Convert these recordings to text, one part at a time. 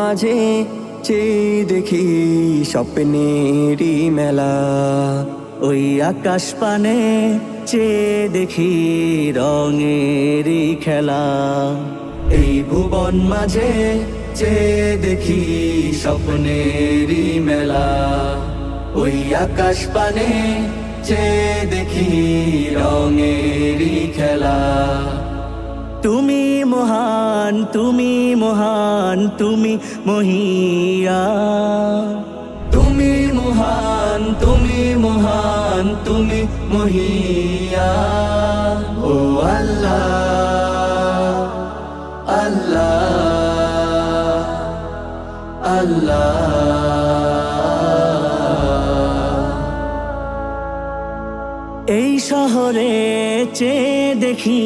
মাঝে চেয়ে দেখি স্বপ্নেরই মেলা। ওই আকাশ পানে চেয়ে দেখি রঙেরই খেলা। এই ভুবন মাঝে চেয়ে দেখি স্বপ্নেরই মেলা। ওই আকাশ পানে চেয়ে দেখি রঙেরই খেলা। তুমি মহান, তুমি মহান, তুমি মহিয়ান। তুমি মহান, তুমি মহান, তুমি মহিয়ান। ও আল্লাহ, আল্লাহ, আল্লাহ। এই শহরে চেয়ে দেখি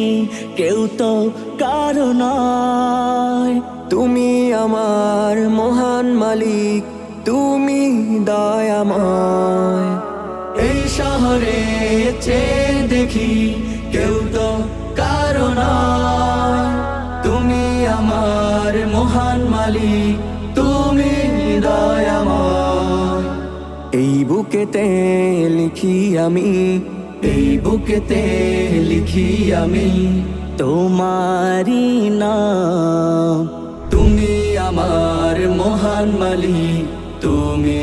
কেউ তো কারো নয়। তুমি আমার মহান মালিক, তুমি দয়াময়। এই শহরে চেয়ে দেখি কেউ তো কারো নয়। তুমি আমার মহান মালিক, তুমি দয়াময়। এই বুকেতে লিখি আমি, এই বুকেতে লিখি আমি তোমারি নাম। তুমি আমার মহান মালিক, তুমি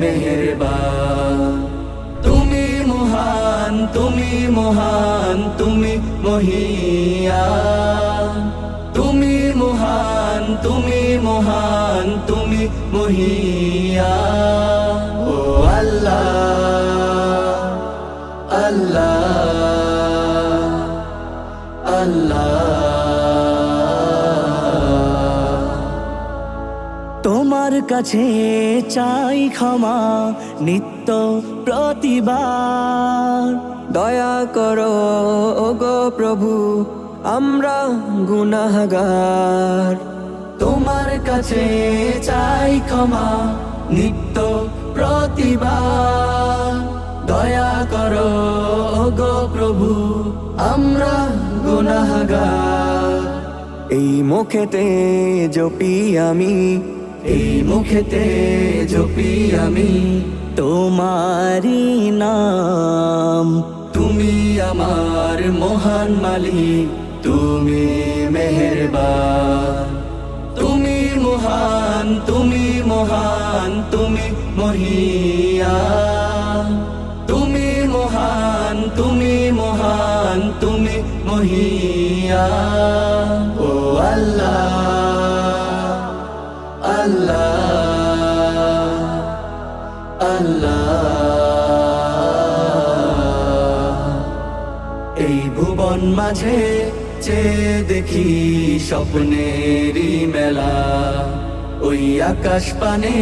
মেহেরবান। তুমি মহান, তুমি মহান, তুমি মহিয়ান। তুমি মহান, তুমি মহান, তুমি মহিয়ান। ও আল্লাহ, আল্লাহ, আল্লাহ। তোমার কাছে চাই ক্ষমা নিত্য প্রতিবার। দয়া করো ওগো প্রভু, আমরা গুনাহগার। তোমার কাছে চাই ক্ষমা নিত্য প্রতিবার। দয়া করো ওগো প্রভু, আমরা গুনাহগার। এই মুখেতে জপি আমি, এই মুখেতে জপি আমি তোমারি নাম। তুমি আমার মহান মালিক, তুমি মেহেরবান। তুমি মহান, তুমি মহান, তুমি মহিয়ান। তুমি মহান, তুমি মহান, তুমি মহিয়ান। ও আল্লাহ, আল্লাহ, আল্লাহ। এই ভুবন মাঝে চেয়ে দেখি স্বপ্নেরই মেলা। ওই আকাশ পানে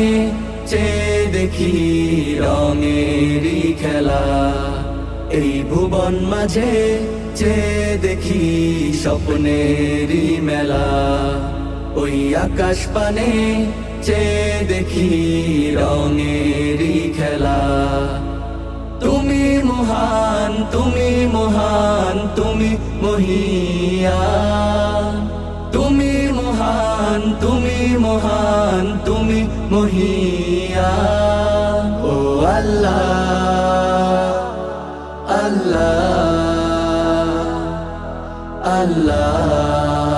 চেয়ে দেখি রঙেরই খেলা। এই ভুবন মাঝে চেয়ে দেখি স্বপ্নেরই মেলা। ওই আকাশ পানে চেয়ে দেখি রঙেরই খেলা। তুমি মহান, তুমি মহান, তুমি মহিয়ান। তুমি মহান, তুমি মহান, তুমি মহিয়ান। ও আল্লাহ, আল্লাহ, আল্লাহ।